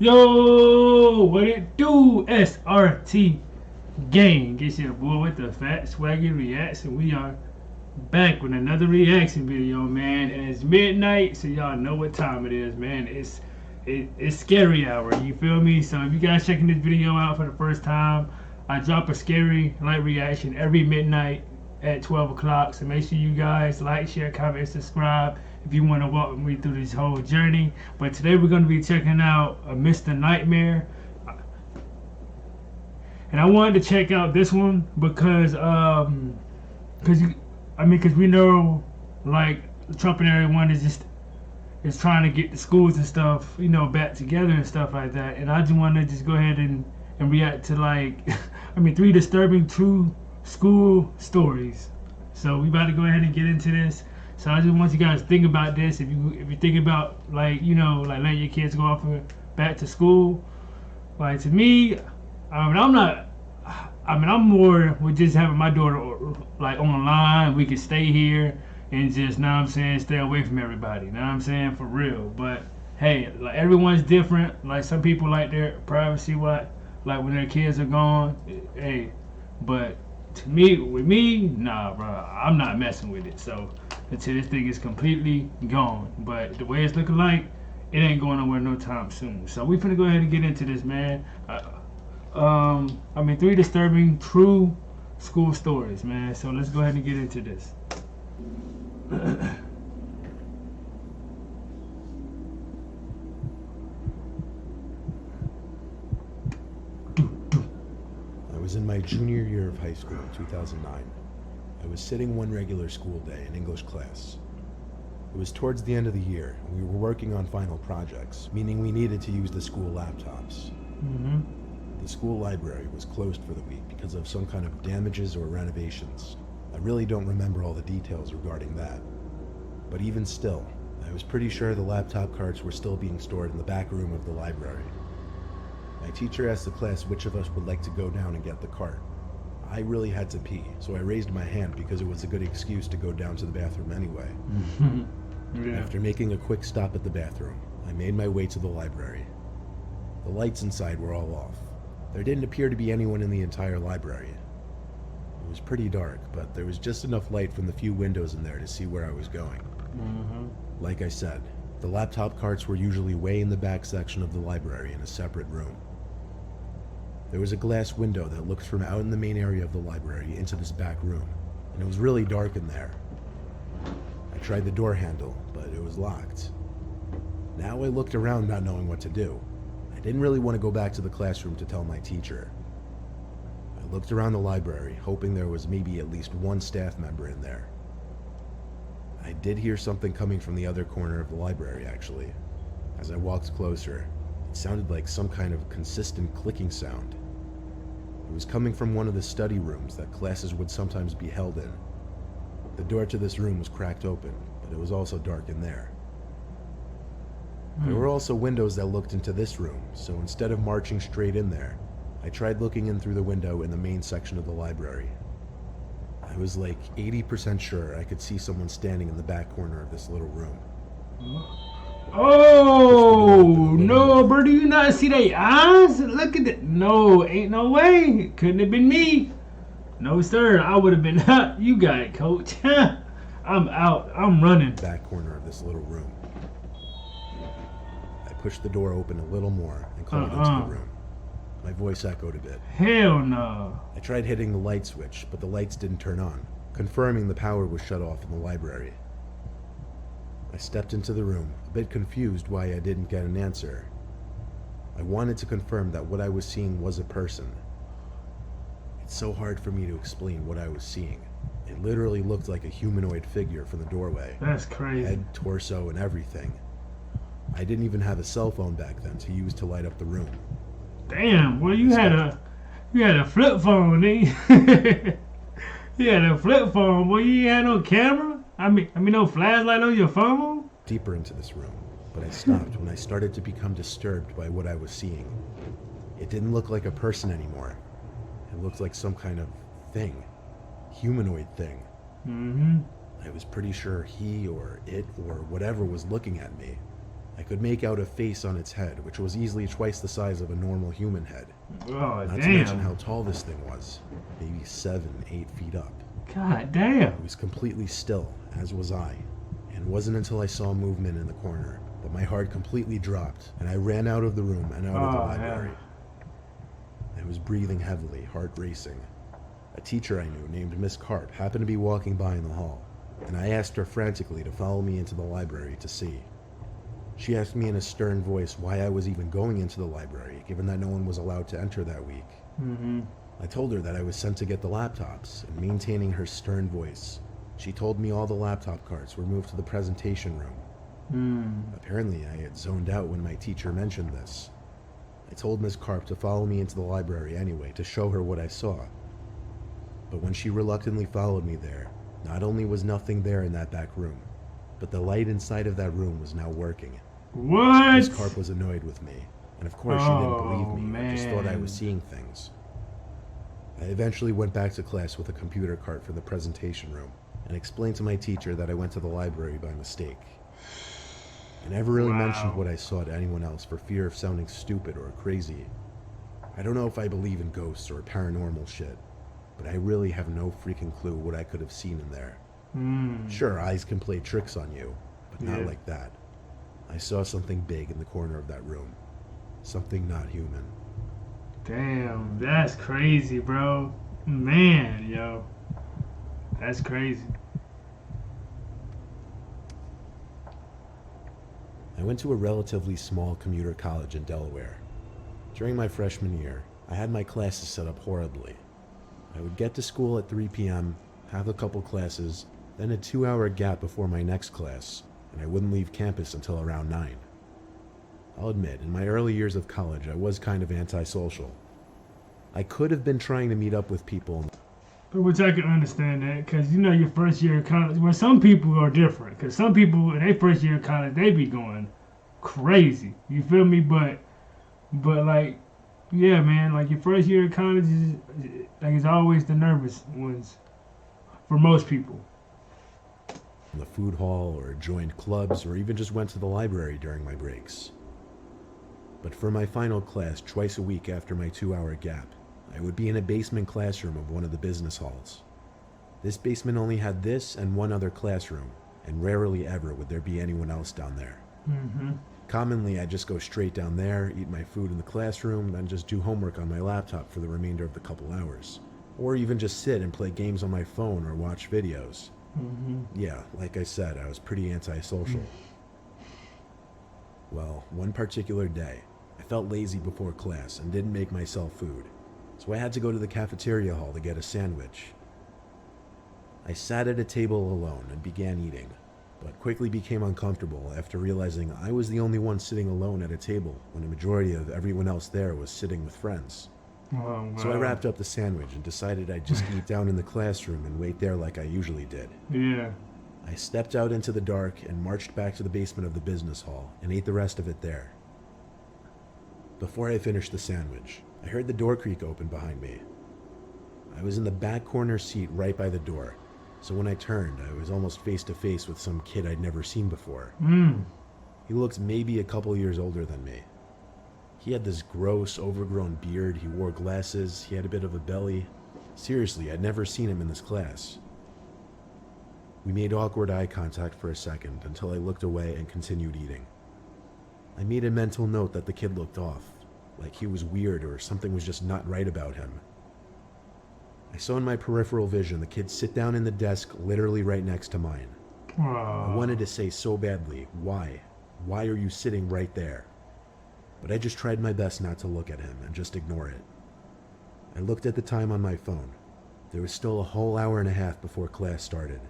Yo, what it do? SRT gang. It's your boy with the fat swaggy reacts, and we are back with another reaction video, man. And it's midnight, so y'all know what time it is, man. It's scary hour. You feel me? So if you guys checking this video out for the first time, I drop a scary light reaction every midnight at 12 o'clock. So make sure you guys like, share, comment, and subscribe if you want to walk with me through this whole journey. But today we're going to be checking out Mr. Nightmare. And I wanted to check out this one because because we know, like, Trump and everyone is trying to get the schools and stuff, back together and stuff like that. And I just want to just go ahead and react to, like, 3 disturbing true school stories. So we about to go ahead and get into this. So I just want you guys to think about this. If you think about, like, like letting your kids go off back to school, like, to me, I'm more with just having my daughter, like, online. We could stay here and just, know what I'm saying, stay away from everybody. Know what I'm saying? For real. But hey, like, everyone's different. Like, some people like their privacy, like when their kids are gone. Hey, but to me, with me, nah, bro, I'm not messing with it. So until this thing is completely gone. But the way it's looking like, it ain't going nowhere no time soon. So we finna go ahead and get into this, man. 3 disturbing true school stories, man. So let's go ahead and get into this. I was in my junior year of high school in 2009. I was sitting one regular school day in English class. It was towards the end of the year, and we were working on final projects, meaning we needed to use the school laptops. The school library was closed for the week because of some kind of damages or renovations. I really don't remember all the details regarding that. But even still, I was pretty sure the laptop carts were still being stored in the back room of the library. My teacher asked the class which of us would like to go down and get the cart. I really had to pee, so I raised my hand because it was a good excuse to go down to the bathroom anyway. Yeah. After making a quick stop at the bathroom, I made my way to the library. The lights inside were all off. There didn't appear to be anyone in the entire library. It was pretty dark, but there was just enough light from the few windows in there to see where I was going. Like I said, the laptop carts were usually way in the back section of the library in a separate room. There was a glass window that looked from out in the main area of the library into this back room, and it was really dark in there. I tried the door handle, but it was locked. Now I looked around not knowing what to do. I didn't really want to go back to the classroom to tell my teacher. I looked around the library, hoping there was maybe at least one staff member in there. I did hear something coming from the other corner of the library, actually. As I walked closer, it sounded like some kind of consistent clicking sound. It was coming from one of the study rooms that classes would sometimes be held in. The door to this room was cracked open, but it was also dark in there. There were also windows that looked into this room, so instead of marching straight in there, I tried looking in through the window in the main section of the library. I was like 80% sure I could see someone standing in the back corner of this little room. Oh, no, bro, do you not see their eyes? Look at that. No, ain't no way. Couldn't have been me. No, sir, I would have been, you got it, coach. I'm out. I'm running. Back corner of this little room. I pushed the door open a little more and called into the room. My voice echoed a bit. Hell no. I tried hitting the light switch, but the lights didn't turn on, confirming the power was shut off in the library. I stepped into the room, a bit confused why I didn't get an answer. I wanted to confirm that what I was seeing was a person. It's so hard for me to explain what I was seeing. It literally looked like a humanoid figure from the doorway. That's crazy. Head, torso, and everything. I didn't even have a cell phone back then to use to light up the room. Damn, well, you had a flip phone, didn't you? You had a flip phone, boy. You ain't had no camera? I mean no flashlight on your phone? Deeper into this room, but I stopped when I started to become disturbed by what I was seeing. It didn't look like a person anymore. It looked like some kind of thing. Humanoid thing. I was pretty sure he or it or whatever was looking at me. I could make out a face on its head, which was easily twice the size of a normal human head. Oh, Not to damn. mention how tall this thing was. Maybe 7, 8 feet up. God damn. It was completely still, as was I. And it wasn't until I saw movement in the corner that my heart completely dropped, and I ran out of the room and out of the library. I was breathing heavily, heart racing. A teacher I knew, named Miss Carp, happened to be walking by in the hall, and I asked her frantically to follow me into the library to see. She asked me in a stern voice why I was even going into the library, given that no one was allowed to enter that week. I told her that I was sent to get the laptops, and maintaining her stern voice, she told me all the laptop carts were moved to the presentation room. Apparently, I had zoned out when my teacher mentioned this. I told Miss Carp to follow me into the library anyway to show her what I saw. But when she reluctantly followed me there, not only was nothing there in that back room, but the light inside of that room was now working. What? Miss Carp was annoyed with me, and of course she didn't believe me, man. just thought I was seeing things. I eventually went back to class with a computer cart for the presentation room, and explained to my teacher that I went to the library by mistake. I never really mentioned what I saw to anyone else for fear of sounding stupid or crazy. I don't know if I believe in ghosts or paranormal shit, but I really have no freaking clue what I could have seen in there. Sure, eyes can play tricks on you, but not like that. I saw something big in the corner of that room. Something not human. Damn, that's crazy, bro. Man, yo. That's crazy. I went to a relatively small commuter college in Delaware. During my freshman year, I had my classes set up horribly. I would get to school at 3 p.m., have a couple classes, then a 2-hour gap before my next class, and I wouldn't leave campus until around 9. I'll admit, in my early years of college, I was kind of antisocial. I could have been trying to meet up with people. But which I can understand that, because you know your first year of college, well, some people are different, because some people in their first year of college, they be going crazy. You feel me? But like, yeah, man, like your first year of college is like it's always the nervous ones for most people. In the food hall, or joined clubs, or even just went to the library during my breaks. But for my final class, twice a week after my 2-hour gap, I would be in a basement classroom of one of the business halls. This basement only had this and one other classroom, and rarely ever would there be anyone else down there. Commonly, I'd just go straight down there, eat my food in the classroom, then just do homework on my laptop for the remainder of the couple hours. Or even just sit and play games on my phone or watch videos. Yeah, like I said, I was pretty antisocial. Well, one particular day, I felt lazy before class and didn't make myself food, so I had to go to the cafeteria hall to get a sandwich. I sat at a table alone and began eating, but quickly became uncomfortable after realizing I was the only one sitting alone at a table when a majority of everyone else there was sitting with friends. So I wrapped up the sandwich and decided I'd just eat down in the classroom and wait there like I usually did. I stepped out into the dark and marched back to the basement of the business hall and ate the rest of it there. Before I finished the sandwich, I heard the door creak open behind me. I was in the back corner seat right by the door, so when I turned, I was almost face to face with some kid I'd never seen before. He looked maybe a couple years older than me. He had this gross, overgrown beard, he wore glasses, he had a bit of a belly. Seriously, I'd never seen him in this class. We made awkward eye contact for a second until I looked away and continued eating. I made a mental note that the kid looked off, like he was weird or something was just not right about him. I saw in my peripheral vision the kid sit down in the desk literally right next to mine. I wanted to say so badly, why? Why are you sitting right there? But I just tried my best not to look at him and just ignore it. I looked at the time on my phone. There was still a whole hour and a half before class started.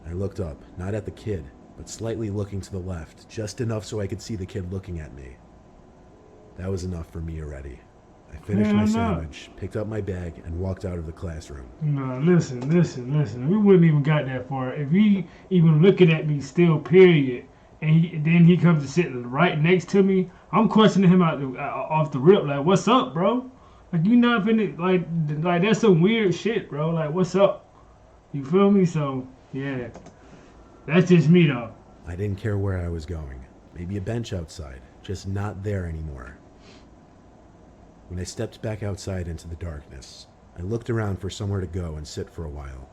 I looked up, not at the kid, but slightly looking to the left, just enough so I could see the kid looking at me. That was enough for me already. I finished my sandwich, picked up my bag, and walked out of the classroom. No, listen. We wouldn't even got that far. If he even looking at me still, period, and then he comes to sit right next to me, I'm questioning him off the rip, like, what's up, bro? Like, you not finna, like that's some weird shit, bro. Like, what's up? You feel me? So, yeah. That's just me, though. I didn't care where I was going. Maybe a bench outside, just not there anymore. When I stepped back outside into the darkness, I looked around for somewhere to go and sit for a while.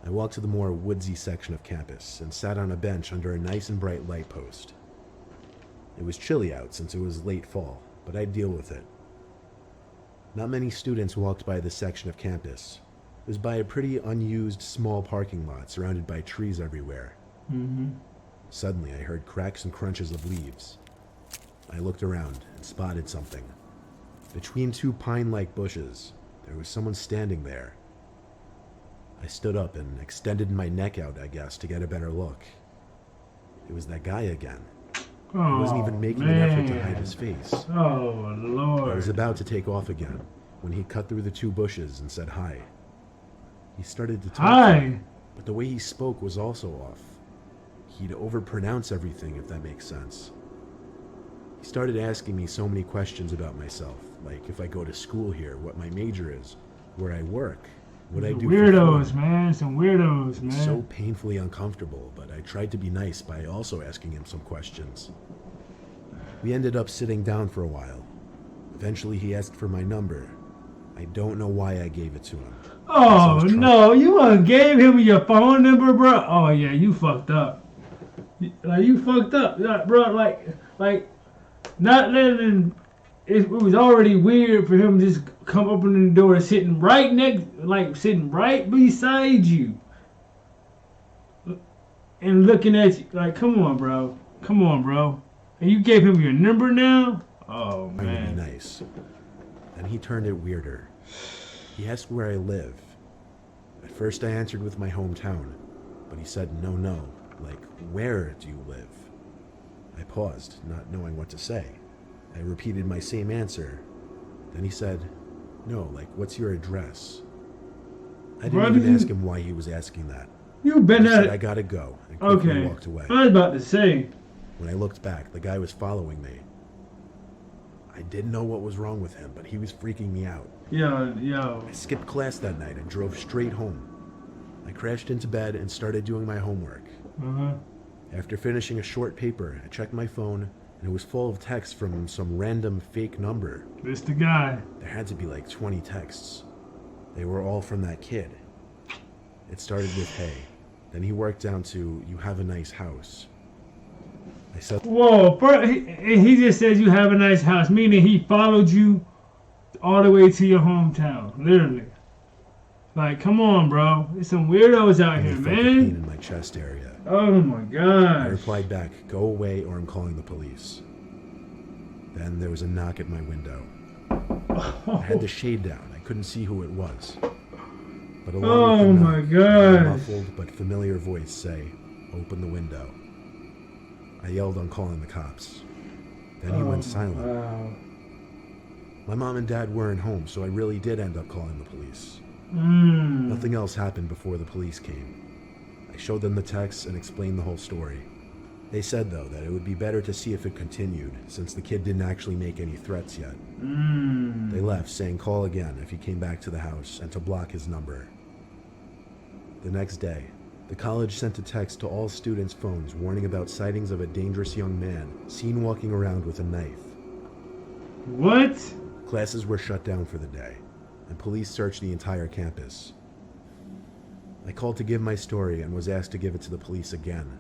I walked to the more woodsy section of campus and sat on a bench under a nice and bright light post. It was chilly out since it was late fall, but I'd deal with it. Not many students walked by this section of campus. It was by a pretty unused small parking lot surrounded by trees everywhere. Suddenly, I heard cracks and crunches of leaves. I looked around and spotted something. Between two pine-like bushes, there was someone standing there. I stood up and extended my neck out, I guess, to get a better look. It was that guy again. He wasn't even making an effort to hide his face. Oh, Lord. I was about to take off again when he cut through the two bushes and said hi. He started to talk to me, but the way he spoke was also off. He'd overpronounce everything, if that makes sense. He started asking me so many questions about myself, like if I go to school here, what my major is, where I work, what I do weirdos, man. Some weirdos, man. So painfully uncomfortable, but I tried to be nice by also asking him some questions. We ended up sitting down for a while. Eventually he asked for my number. I don't know why I gave it to him. Oh, no. You gave him your phone number, bro? Oh, yeah, you fucked up. Like, you fucked up, bro. Like, not letting... It was already weird for him to just come opening the door, sitting right beside you, and looking at you. Like, come on, bro. And you gave him your number now? Oh, man. Trying to be nice. Then he turned it weirder. He asked where I live. At first I answered with my hometown, but he said no. Like, where do you live? I paused, not knowing what to say. I repeated my same answer. Then he said, no, like, what's your address? I didn't even ask him why he was asking that. You've been at it. I gotta go, and quickly walked away. I was about to say. When I looked back, the guy was following me. I didn't know what was wrong with him, but he was freaking me out. Yo. I skipped class that night and drove straight home. I crashed into bed and started doing my homework. After finishing a short paper, I checked my phone, and it was full of texts from some random fake number. This the guy. There had to be like 20 texts. They were all from that kid. It started with, hey. Then he worked down to, you have a nice house. I said, whoa, bro, he just said you have a nice house, meaning he followed you all the way to your hometown, literally. Like, come on, bro. There's some weirdos out here, I felt man. the pain in my chest area. Oh my god. I replied back, go away or I'm calling the police. Then there was a knock at my window. I had the shade down. I couldn't see who it was. But along with the knock, I heard a muffled but familiar voice say, open the window. I yelled on calling the cops. Then he went silent. Wow. My mom and dad weren't home, so I really did end up calling the police. Nothing else happened before the police came. I showed them the texts and explained the whole story. They said, though, that it would be better to see if it continued, since the kid didn't actually make any threats yet. They left, saying call again if he came back to the house and to block his number. The next day, the college sent a text to all students' phones warning about sightings of a dangerous young man seen walking around with a knife. What? Classes were shut down for the day, and police searched the entire campus. I called to give my story and was asked to give it to the police again.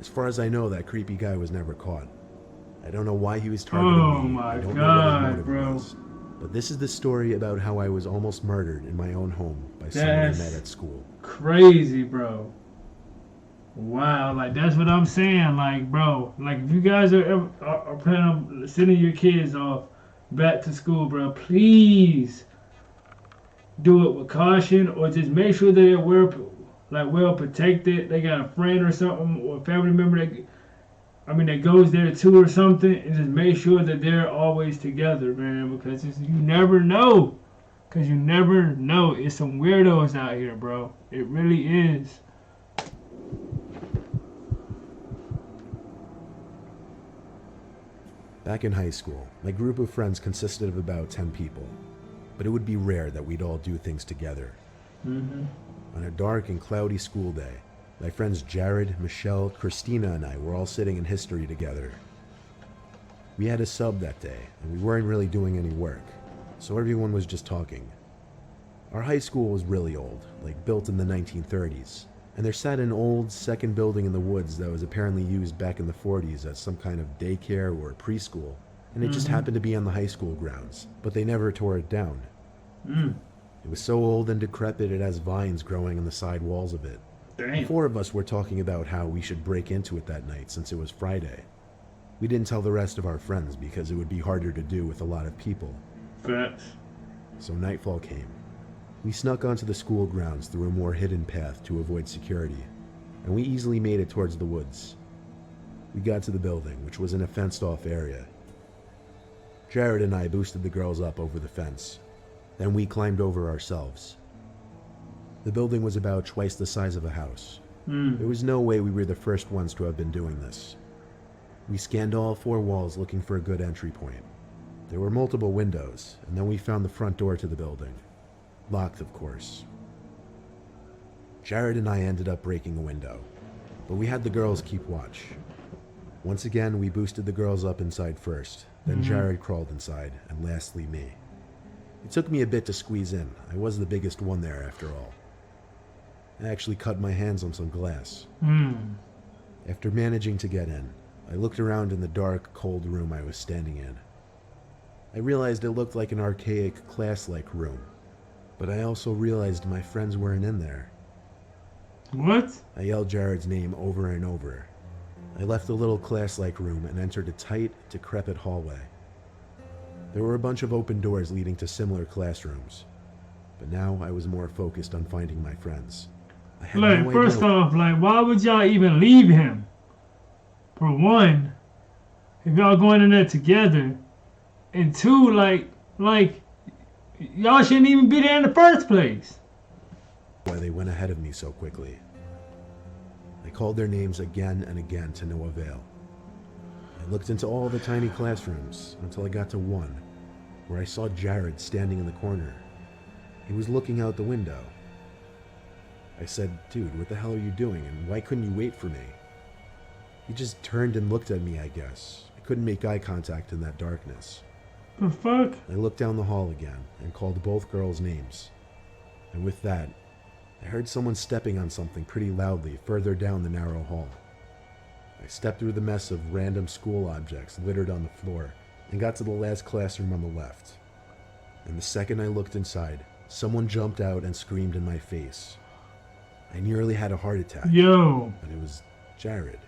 As far as I know, that creepy guy was never caught. I don't know why he was targeting me. I don't know what his motive was. But this is the story about how I was almost murdered in my own home by someone I met at school. Crazy, bro. Wow, like that's what I'm saying. Like, bro, like if you guys are planning on sending your kids off back to school, bro, please do it with caution, or just make sure they're well protected. They got a friend or something, or a family member that goes there too or something, and just make sure that they're always together, man, because you never know. Because you never know. It's some weirdos out here, bro. It really is. Back in high school, my group of friends consisted of about 10 people, but it would be rare that we'd all do things together. On a dark and cloudy school day, My friends Jared, Michelle, Christina, and I were all sitting in history together. We had a sub that day, and we weren't really doing any work, so everyone was just talking. Our high school was really old, like built in the 1930s, and there sat an old second building in the woods that was apparently used back in the 40s as some kind of daycare or preschool, and it just happened to be on the high school grounds, but they never tore it down. It was so old and decrepit it has vines growing on the side walls of it. Damn. The four of us were talking about how we should break into it that night since it was Friday. We didn't tell the rest of our friends because it would be harder to do with a lot of people. Facts. So nightfall came. We snuck onto the school grounds through a more hidden path to avoid security, and we easily made it towards the woods. We got to the building, which was in a fenced-off area. Jared and I boosted the girls up over the fence. Then we climbed over ourselves. The building was about twice the size of a house. There was no way we were the first ones to have been doing this. We scanned all four walls looking for a good entry point. There were multiple windows, and then we found the front door to the building. Locked, of course. Jared and I ended up breaking a window, but we had the girls keep watch. Once again, we boosted the girls up inside first, then Jared crawled inside, and lastly me. It took me a bit to squeeze in. I was the biggest one there after all. I actually cut my hands on some glass. After managing to get in, I looked around in the dark, cold room I was standing in. I realized it looked like an archaic, class-like room, but I also realized my friends weren't in there. What? I yelled Jared's name over and over. I left the little class-like room and entered a tight, decrepit hallway. There were a bunch of open doors leading to similar classrooms, but now I was more focused on finding my friends. I had Like, no first idea. off, like, why would y'all even leave him? For one, if y'all going in there together, and two, like, y'all shouldn't even be there in the first place. Why they went ahead of me so quickly. I called their names again and again to no avail. I looked into all the tiny classrooms until I got to one, where I saw Jared standing in the corner. He was looking out the window. I said, "Dude, what the hell are you doing, and why couldn't you wait for me?" He just turned and looked at me, I guess. I couldn't make eye contact in that darkness. The fuck? I looked down the hall again and called both girls' names. And with that, I heard someone stepping on something pretty loudly further down the narrow hall. I stepped through the mess of random school objects littered on the floor and got to the last classroom on the left. And the second I looked inside, someone jumped out and screamed in my face. I nearly had a heart attack. Yo. But it was Jared.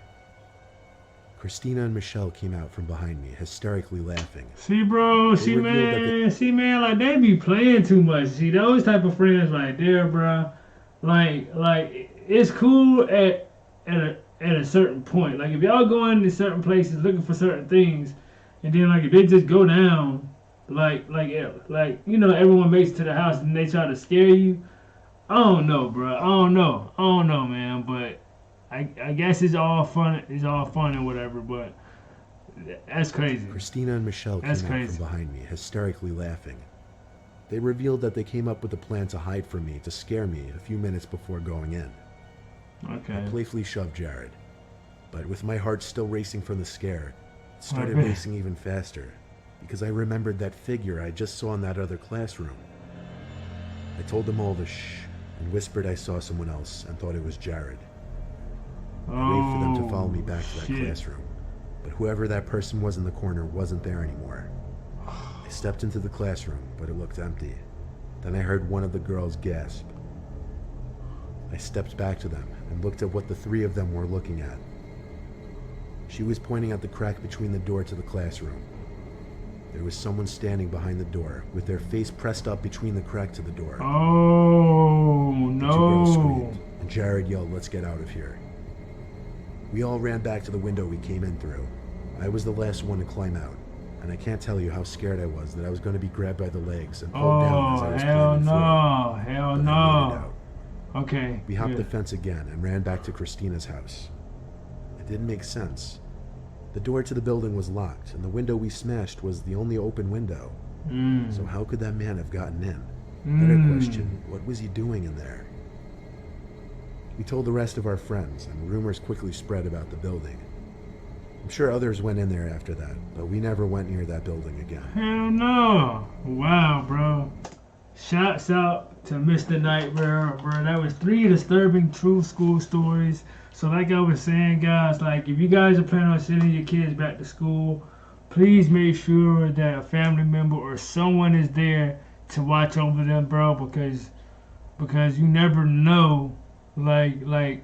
Christina and Michelle came out from behind me, hysterically laughing. See, bro, They see, revealed man, like, they be playing too much. See, those type of friends right there, bro, like, it's cool at a certain point. Like, if y'all going to certain places looking for certain things, and then, like, if they just go down, like, you know, everyone makes it to the house and they try to scare you, I don't know, bro. I don't know, man, but I guess it's all fun. It's all fun and whatever, but that's crazy. Christina and Michelle came out from behind me, hysterically laughing. They revealed that they came up with a plan to hide from me, to scare me a few minutes before going in. Okay. I playfully shoved Jared, but with my heart still racing from the scare, it started racing even faster, because I remembered that figure I just saw in that other classroom. I told them all to shh, and whispered I saw someone else and thought it was Jared. I waited for them to follow me back to that classroom, but whoever that person was in the corner wasn't there anymore. I stepped into the classroom, but it looked empty. Then I heard one of the girls gasp. I stepped back to them and looked at what the three of them were looking at. She was pointing at the crack between the door to the classroom. There was someone standing behind the door, with their face pressed up between the crack to the door. Oh, The two girls no. screamed, and Jared yelled, "Let's get out of here." We all ran back to the window we came in through. I was the last one to climb out, and I can't tell you how scared I was that I was going to be grabbed by the legs and pulled down as I was climbing through. Hell But I made it no. out. Okay. We hopped good. the fence again and ran back to Christina's house. It didn't make sense. The door to the building was locked, and the window we smashed was the only open window. So how could that man have gotten in? Better question, what was he doing in there? We told the rest of our friends, and rumors quickly spread about the building. I'm sure others went in there after that, but we never went near that building again. Hell no. Wow, bro. Shouts out to Mr. Nightmare, bro. That was 3 disturbing true school stories. So like I was saying, guys, like if you guys are planning on sending your kids back to school, please make sure that a family member or someone is there to watch over them, bro, because you never know like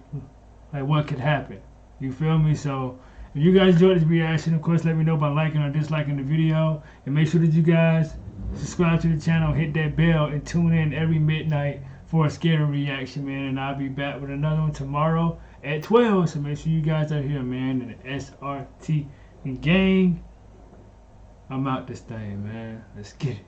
what could happen. You feel me? So if you guys enjoyed this reaction, of course let me know by liking or disliking the video, and make sure that you guys subscribe to the channel, hit that bell, and tune in every midnight for a scary reaction, man. And I'll be back with another one tomorrow at 12. So make sure you guys are here, man. And the SRT gang, I'm out this thing, man. Let's get it.